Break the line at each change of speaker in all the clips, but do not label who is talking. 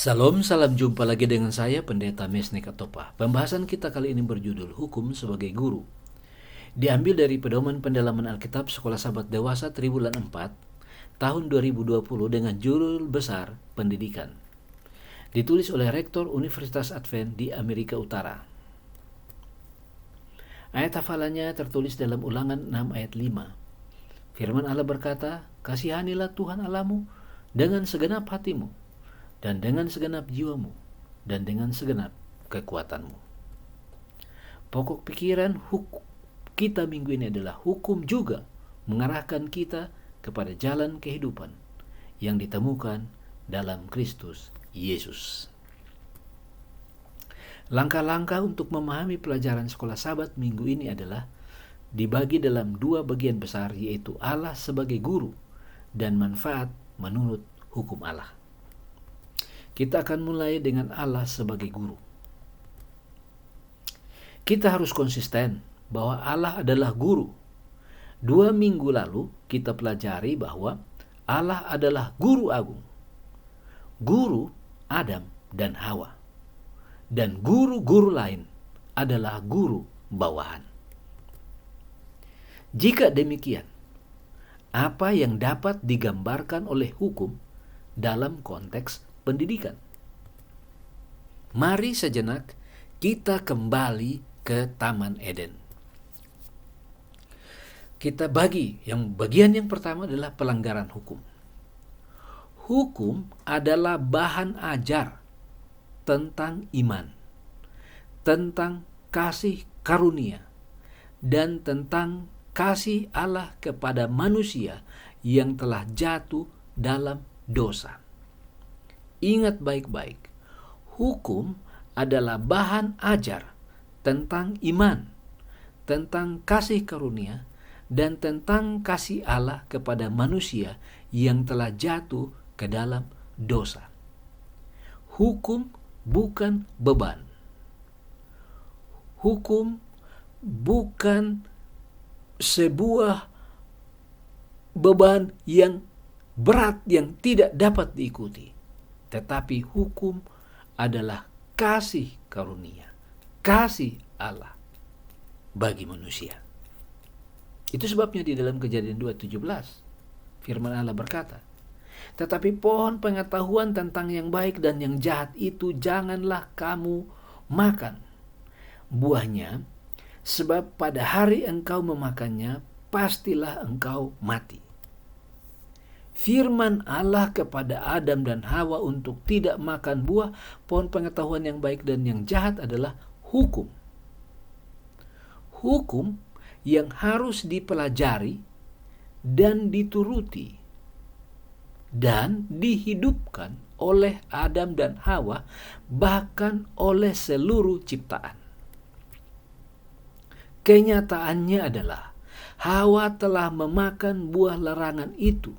Salam, salam jumpa lagi dengan saya Pendeta Mesnik Atopa. Pembahasan kita kali ini berjudul Hukum sebagai Guru. Diambil dari Pedoman Pendalaman Alkitab Sekolah Sahabat Dewasa Triwulan 4 tahun 2020 dengan judul besar Pendidikan. Ditulis oleh Rektor Universitas Advent di Amerika Utara. Ayat hafalannya tertulis dalam Ulangan 6 ayat 5. Firman Allah berkata, "Kasihanilah Tuhan Allahmu dengan segenap hatimu, dan dengan segenap jiwamu, dan dengan segenap kekuatanmu." Pokok pikiran kita minggu ini adalah hukum juga mengarahkan kita kepada jalan kehidupan yang ditemukan dalam Kristus Yesus. Langkah-langkah untuk memahami pelajaran sekolah Sabat minggu ini adalah dibagi dalam dua bagian besar, yaitu Allah sebagai guru dan manfaat menurut hukum Allah. Kita akan mulai dengan Allah sebagai guru. Kita harus konsisten bahwa Allah adalah guru. 2 minggu lalu kita pelajari bahwa Allah adalah guru agung. Guru Adam dan Hawa. Dan guru-guru lain adalah guru bawahan. Jika demikian, apa yang dapat digambarkan oleh hukum dalam konteks pendidikan? Mari sejenak kita kembali ke Taman Eden. Kita bagian yang pertama adalah pelanggaran hukum. Hukum adalah bahan ajar tentang iman, tentang kasih karunia, dan tentang kasih Allah kepada manusia yang telah jatuh dalam dosa. Ingat baik-baik, hukum adalah bahan ajar tentang iman, tentang kasih karunia, dan tentang kasih Allah kepada manusia yang telah jatuh ke dalam dosa. Hukum bukan beban. Hukum bukan sebuah beban yang berat yang tidak dapat diikuti. Tetapi hukum adalah kasih karunia, kasih Allah bagi manusia. Itu sebabnya di dalam Kejadian 2:17 firman Allah berkata, "Tetapi pohon pengetahuan tentang yang baik dan yang jahat itu janganlah kamu makan buahnya, sebab pada hari engkau memakannya pastilah engkau mati." Firman Allah kepada Adam dan Hawa untuk tidak makan buah pohon pengetahuan yang baik dan yang jahat adalah hukum. Hukum yang harus dipelajari dan dituruti dan dihidupkan oleh Adam dan Hawa, bahkan oleh seluruh ciptaan. Kenyataannya adalah Hawa telah memakan buah larangan itu.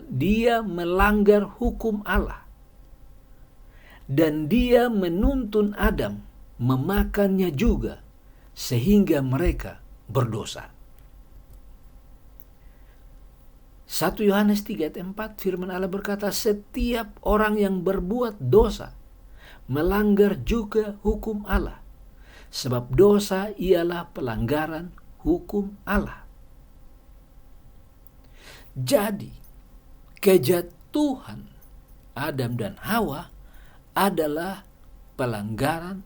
Dia melanggar hukum Allah, dan dia menuntun Adam memakannya juga, sehingga mereka berdosa. 1 Yohanes 3 ayat 4 firman Allah berkata, "Setiap orang yang berbuat dosa melanggar juga hukum Allah, sebab dosa ialah pelanggaran hukum Allah." Jadi, kejatuhan Adam dan Hawa adalah pelanggaran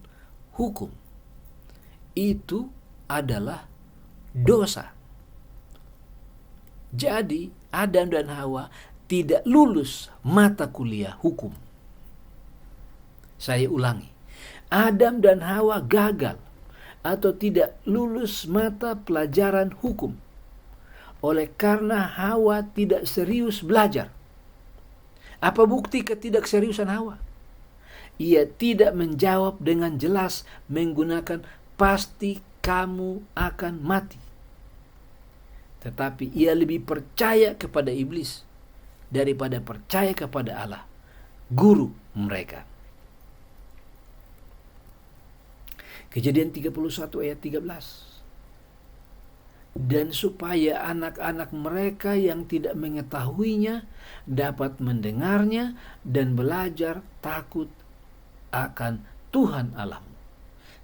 hukum. Itu adalah dosa. Jadi, Adam dan Hawa tidak lulus mata kuliah hukum. Saya ulangi, Adam dan Hawa gagal atau tidak lulus mata pelajaran hukum oleh karena Hawa tidak serius belajar. Apa bukti ketidakseriusan Hawa? Ia tidak menjawab dengan jelas menggunakan "pasti kamu akan mati." Tetapi ia lebih percaya kepada iblis daripada percaya kepada Allah, guru mereka. Kejadian 31 ayat 13. dan supaya anak-anak mereka yang tidak mengetahuinya dapat mendengarnya dan belajar takut akan Tuhan Allahmu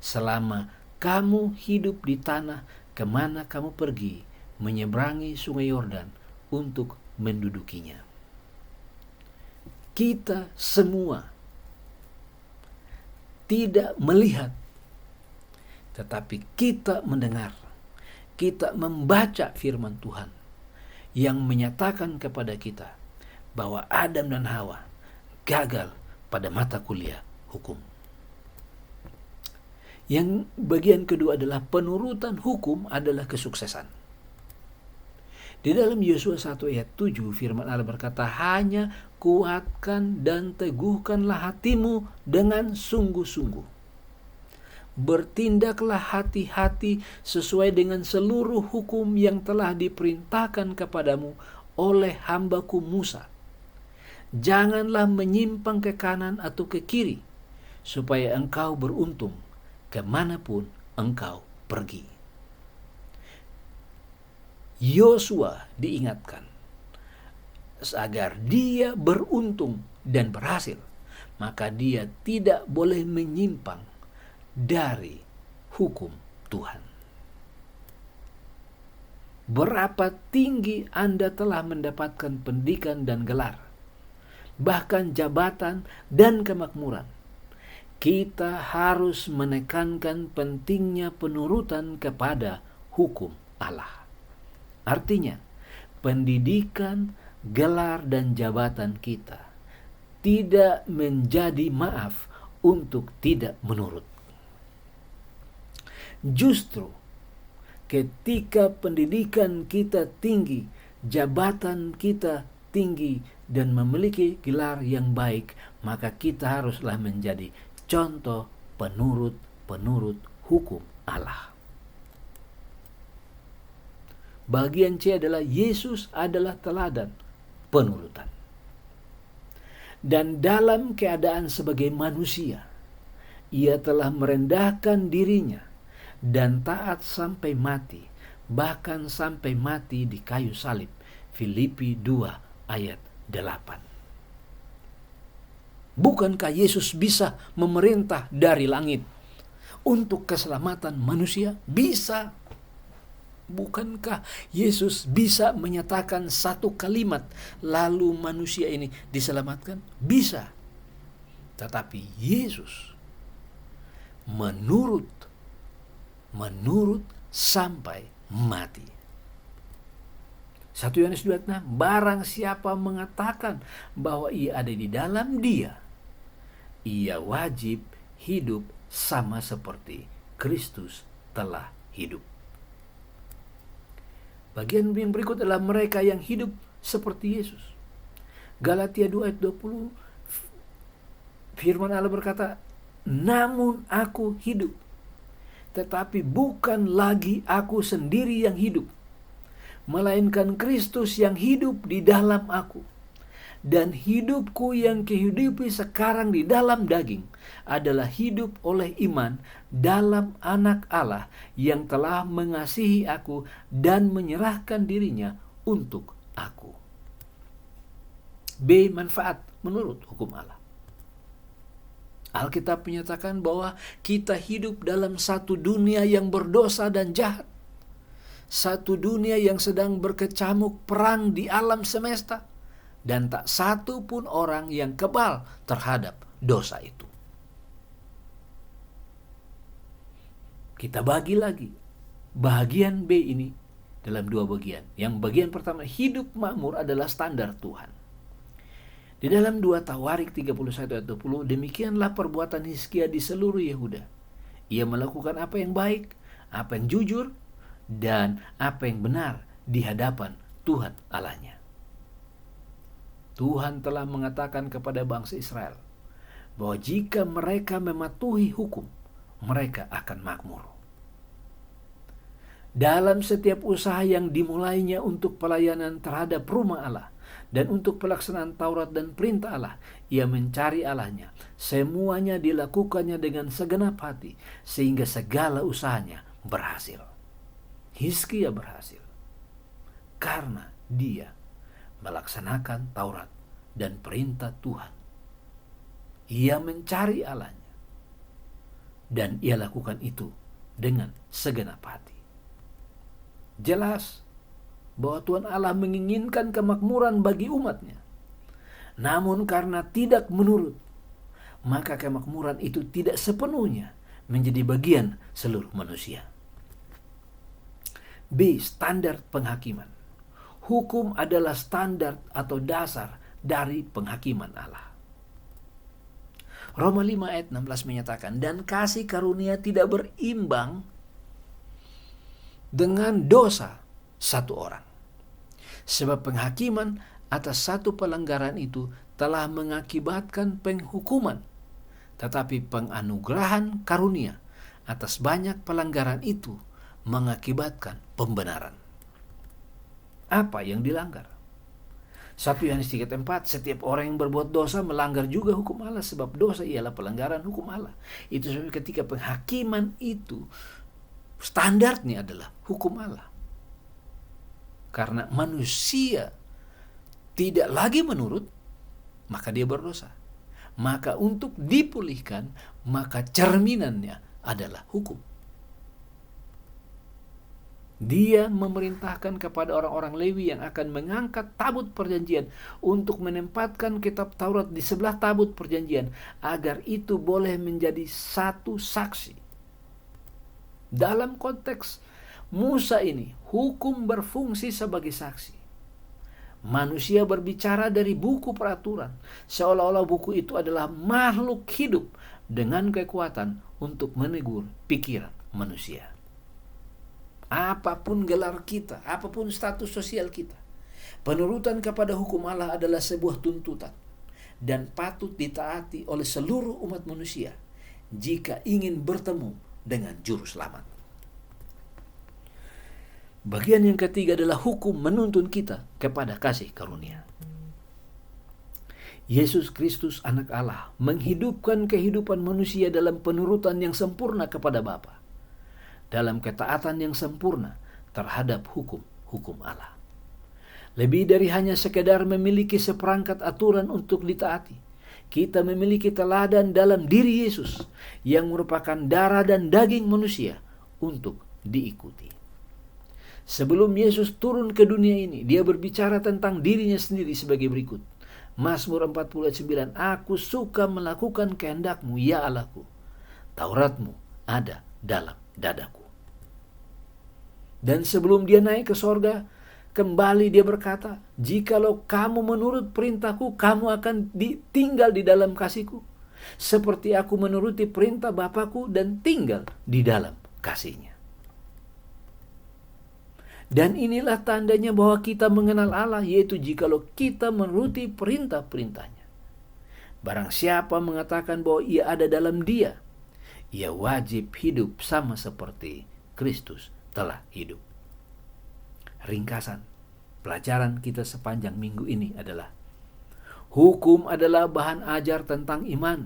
selama kamu hidup di tanah kemana kamu pergi menyeberangi sungai Yordan untuk mendudukinya. Kita semua tidak melihat, tetapi kita mendengar. Kita membaca firman Tuhan yang menyatakan kepada kita bahwa Adam dan Hawa gagal pada mata kuliah hukum. Yang bagian kedua adalah penurutan hukum adalah kesuksesan. Di dalam Yosua 1 ayat 7 firman Allah berkata, hanya kuatkan dan teguhkanlah hatimu dengan sungguh-sungguh. Bertindaklah hati-hati sesuai dengan seluruh hukum yang telah diperintahkan kepadamu oleh hambaku Musa. Janganlah menyimpang ke kanan atau ke kiri, supaya engkau beruntung kemanapun engkau pergi. Yosua diingatkan agar dia beruntung dan berhasil, maka dia tidak boleh menyimpang dari hukum Tuhan. Berapa tinggi Anda telah mendapatkan pendidikan dan gelar, bahkan jabatan dan kemakmuran, kita harus menekankan pentingnya penurutan kepada hukum Allah. Artinya, pendidikan, gelar, dan jabatan kita tidak menjadi maaf untuk tidak menurut. Justru ketika pendidikan kita tinggi, jabatan kita tinggi, dan memiliki gelar yang baik, maka kita haruslah menjadi contoh penurut hukum Allah. Bagian C adalah Yesus adalah teladan penurutan. Dan dalam keadaan sebagai manusia, ia telah merendahkan dirinya dan taat sampai mati, bahkan sampai mati di kayu salib. Filipi 2 ayat 8. Bukankah Yesus bisa memerintah dari langit untuk keselamatan manusia? Bisa. Bukankah Yesus bisa menyatakan satu kalimat lalu manusia ini diselamatkan? Bisa. Tetapi Yesus menurut sampai mati. 1 Yohanes 2:6, barang siapa mengatakan bahwa ia ada di dalam Dia, ia wajib hidup sama seperti Kristus telah hidup. Bagian yang berikut adalah mereka yang hidup seperti Yesus. Galatia 2 ayat 20, firman Allah berkata, namun aku hidup, tetapi bukan lagi aku sendiri yang hidup, melainkan Kristus yang hidup di dalam aku. Dan hidupku yang kehidupi sekarang di dalam daging adalah hidup oleh iman dalam Anak Allah yang telah mengasihi aku dan menyerahkan dirinya untuk aku. B. Manfaat menurut hukum Allah. Alkitab menyatakan bahwa kita hidup dalam satu dunia yang berdosa dan jahat. Satu dunia yang sedang berkecamuk perang di alam semesta. Dan tak satu pun orang yang kebal terhadap dosa itu. Kita bagi lagi bagian B ini dalam dua bagian. Yang bagian pertama, hidup makmur adalah standar Tuhan. Di dalam 2 Tawarik 31 ayat 20, demikianlah perbuatan Hizkia di seluruh Yehuda. Ia melakukan apa yang baik, apa yang jujur, dan apa yang benar di hadapan Tuhan Allahnya. Tuhan telah mengatakan kepada bangsa Israel bahwa jika mereka mematuhi hukum, mereka akan makmur. Dalam setiap usaha yang dimulainya untuk pelayanan terhadap rumah Allah dan untuk pelaksanaan Taurat dan perintah Allah, ia mencari Allahnya. Semuanya dilakukannya dengan segenap hati sehingga segala usahanya berhasil. Hizkia berhasil karena dia melaksanakan Taurat dan perintah Tuhan. Ia mencari Allahnya dan ia lakukan itu dengan segenap hati. Jelas bahwa Tuhan Allah menginginkan kemakmuran bagi umatnya. Namun karena tidak menurut, maka kemakmuran itu tidak sepenuhnya menjadi bagian seluruh manusia. B. Standar penghakiman. Hukum adalah standar atau dasar dari penghakiman Allah. Roma 5 ayat 16 menyatakan, dan kasih karunia tidak berimbang dengan dosa satu orang. Sebab penghakiman atas satu pelanggaran itu telah mengakibatkan penghukuman. Tetapi penganugerahan karunia atas banyak pelanggaran itu mengakibatkan pembenaran. Apa yang dilanggar? 1 Yohanes 3:4, setiap orang yang berbuat dosa melanggar juga hukum Allah, sebab dosa ialah pelanggaran hukum Allah. Itu sebab ketika penghakiman itu standarnya adalah hukum Allah. Karena manusia tidak lagi menurut, maka dia berdosa. Maka untuk dipulihkan, maka cerminannya adalah hukum. Dia memerintahkan kepada orang-orang Lewi yang akan mengangkat tabut perjanjian untuk menempatkan kitab Taurat di sebelah tabut perjanjian agar itu boleh menjadi satu saksi. Dalam konteks Musa ini, hukum berfungsi sebagai saksi. Manusia berbicara dari buku peraturan, seolah-olah buku itu adalah makhluk hidup dengan kekuatan untuk menegur pikiran manusia. Apapun gelar kita, apapun status sosial kita, penurutan kepada hukum Allah adalah sebuah tuntutan dan patut ditaati oleh seluruh umat manusia jika ingin bertemu dengan juru selamat. Bagian yang ketiga adalah hukum menuntun kita kepada kasih karunia. Yesus Kristus anak Allah menghidupkan kehidupan manusia dalam penurutan yang sempurna kepada Bapa, dalam ketaatan yang sempurna terhadap hukum Allah. Lebih dari hanya sekedar memiliki seperangkat aturan untuk ditaati, kita memiliki teladan dalam diri Yesus yang merupakan darah dan daging manusia untuk diikuti. Sebelum Yesus turun ke dunia ini, dia berbicara tentang dirinya sendiri sebagai berikut. Mazmur 40:9, aku suka melakukan kehendak-Mu, ya Allahku. Taurat-Mu ada dalam dadaku. Dan sebelum dia naik ke sorga, kembali dia berkata, jikalau kamu menurut perintahku, kamu akan tinggal di dalam kasihku. Seperti aku menuruti perintah Bapakku dan tinggal di dalam kasihnya. Dan inilah tandanya bahwa kita mengenal Allah, yaitu jikalau kita menuruti perintah-perintahnya. Barang siapa mengatakan bahwa ia ada dalam Dia, ia wajib hidup sama seperti Kristus telah hidup. Ringkasan pelajaran kita sepanjang minggu ini adalah, hukum adalah bahan ajar tentang iman.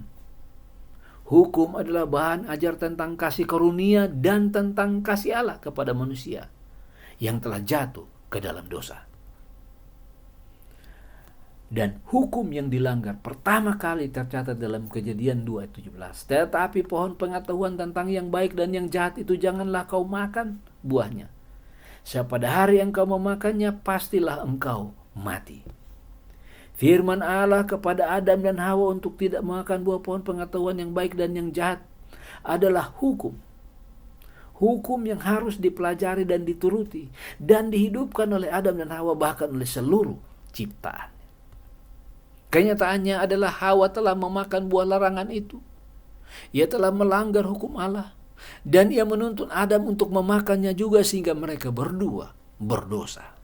Hukum adalah bahan ajar tentang kasih karunia dan tentang kasih Allah kepada manusia yang telah jatuh ke dalam dosa. Dan hukum yang dilanggar pertama kali tercatat dalam Kejadian 2:17. Tetapi pohon pengetahuan tentang yang baik dan yang jahat itu janganlah kau makan buahnya. Sebab pada hari yang kau memakannya, pastilah engkau mati. Firman Allah kepada Adam dan Hawa untuk tidak makan buah pohon pengetahuan yang baik dan yang jahat adalah hukum. Hukum yang harus dipelajari dan dituruti dan dihidupkan oleh Adam dan Hawa, bahkan oleh seluruh ciptaan. Kenyataannya adalah Hawa telah memakan buah larangan itu. Ia telah melanggar hukum Allah dan ia menuntun Adam untuk memakannya juga, sehingga mereka berdua berdosa.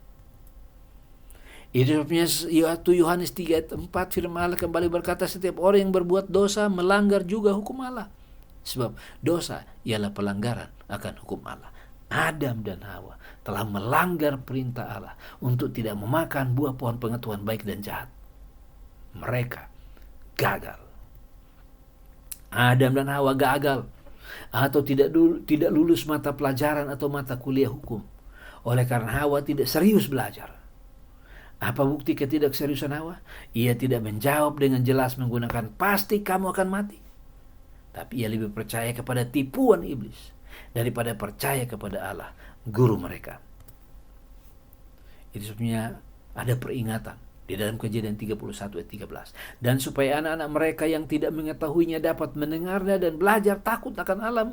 Itu sebabnya 1 Yohanes 3:4 firman Allah kembali berkata, setiap orang yang berbuat dosa melanggar juga hukum Allah. Sebab dosa ialah pelanggaran akan hukum Allah. Adam dan Hawa telah melanggar perintah Allah untuk tidak memakan buah pohon pengetahuan baik dan jahat. Mereka gagal. Adam dan Hawa gagal atau tidak lulus mata pelajaran atau mata kuliah hukum oleh karena Hawa tidak serius belajar. Apa bukti ketidakseriusan Hawa? Ia tidak menjawab dengan jelas menggunakan pasti kamu akan mati. Tapi ia lebih percaya kepada tipuan iblis daripada percaya kepada Allah, guru mereka. Itu sebabnya ada peringatan di dalam Kejadian 31 ayat 13. Dan supaya anak-anak mereka yang tidak mengetahuinya dapat mendengarnya dan belajar takut akan alam.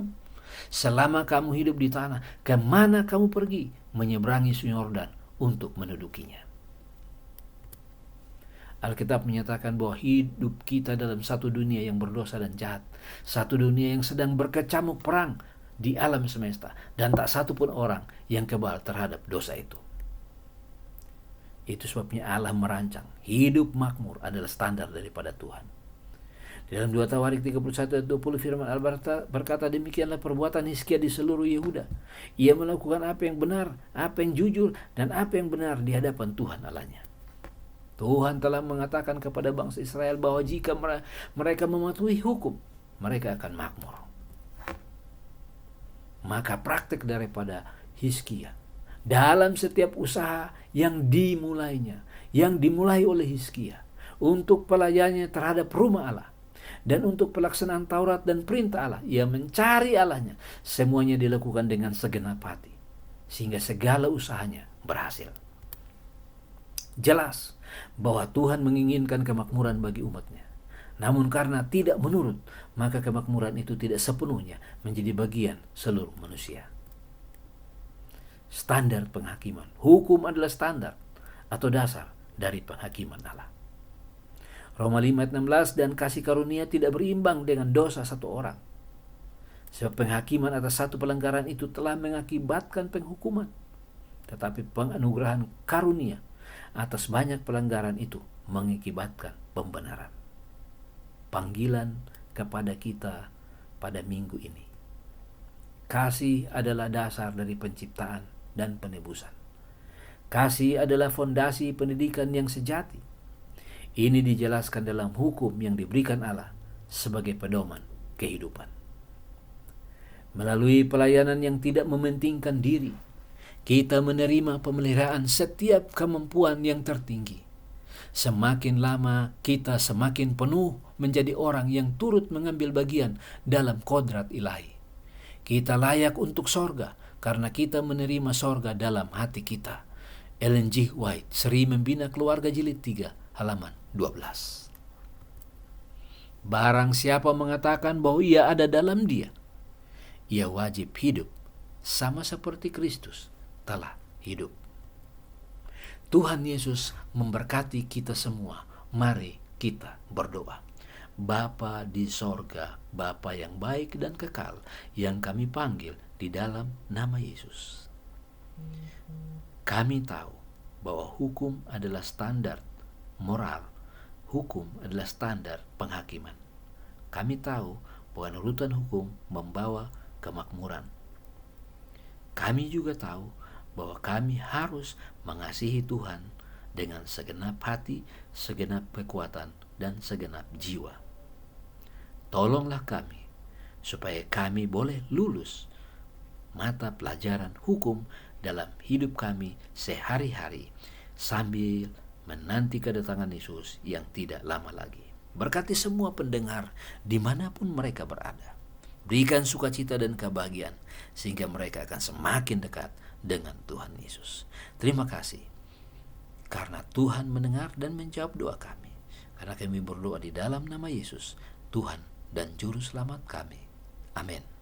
Selama kamu hidup di tanah, kemana kamu pergi, menyeberangi Sungai Yordan untuk mendudukinya. Alkitab menyatakan bahwa hidup kita dalam satu dunia yang berdosa dan jahat. Satu dunia yang sedang berkecamuk perang di alam semesta. Dan tak satu pun orang yang kebal terhadap dosa itu. Itu sebabnya Allah merancang hidup makmur adalah standar daripada Tuhan. Di dalam 2 Tawarik 31 ayat 20 firman Allah berkata, demikianlah perbuatan Hizkia di seluruh Yehuda. Ia melakukan apa yang benar, apa yang jujur, dan apa yang benar di hadapan Tuhan Allahnya. Tuhan telah mengatakan kepada bangsa Israel bahwa jika mereka mematuhi hukum, mereka akan makmur. Maka praktek daripada Hizkia dalam setiap usaha yang dimulainya, yang dimulai oleh Hizkia untuk pelayanannya terhadap rumah Allah dan untuk pelaksanaan Taurat dan perintah Allah, ia mencari Allahnya, semuanya dilakukan dengan segenap hati sehingga segala usahanya berhasil. Jelas bahwa Tuhan menginginkan kemakmuran bagi umatnya. Namun karena tidak menurut, maka kemakmuran itu tidak sepenuhnya menjadi bagian seluruh manusia. Standar penghakiman. Hukum adalah standar atau dasar dari penghakiman Allah. Roma 5 ayat 16, dan kasih karunia tidak berimbang dengan dosa satu orang. Sebab penghakiman atas satu pelanggaran itu telah mengakibatkan penghukuman. Tetapi penganugerahan karunia atas banyak pelanggaran itu mengakibatkan pembenaran. Panggilan kepada kita pada minggu ini. Kasih adalah dasar dari penciptaan dan penebusan. Kasih adalah fondasi pendidikan yang sejati. Ini dijelaskan dalam hukum yang diberikan Allah sebagai pedoman kehidupan. Melalui pelayanan yang tidak mementingkan diri, kita menerima pemeliharaan setiap kemampuan yang tertinggi. Semakin lama kita semakin penuh menjadi orang yang turut mengambil bagian dalam kodrat ilahi. Kita layak untuk sorga karena kita menerima sorga dalam hati kita. Ellen G. White, Seri Membina Keluarga Jilid 3, halaman 12. Barang siapa mengatakan bahwa ia ada dalam Dia, ia wajib hidup sama seperti Kristus telah hidup. Tuhan Yesus memberkati kita semua. Mari kita berdoa. Bapa di sorga, Bapa yang baik dan kekal, yang kami panggil di dalam nama Yesus. Kami tahu bahwa hukum adalah standar moral. Hukum adalah standar penghakiman. Kami tahu bahwa nurutan hukum membawa kemakmuran. Kami juga tahu bahwa kami harus mengasihi Tuhan dengan segenap hati, segenap kekuatan, dan segenap jiwa. Tolonglah kami supaya kami boleh lulus mata pelajaran hukum dalam hidup kami sehari-hari sambil menanti kedatangan Yesus yang tidak lama lagi. Berkati semua pendengar dimanapun mereka berada. Berikan sukacita dan kebahagiaan sehingga mereka akan semakin dekat dengan Tuhan Yesus. Terima kasih karena Tuhan mendengar dan menjawab doa kami. Karena kami berdoa di dalam nama Yesus, Tuhan dan Juru Selamat kami. Amin.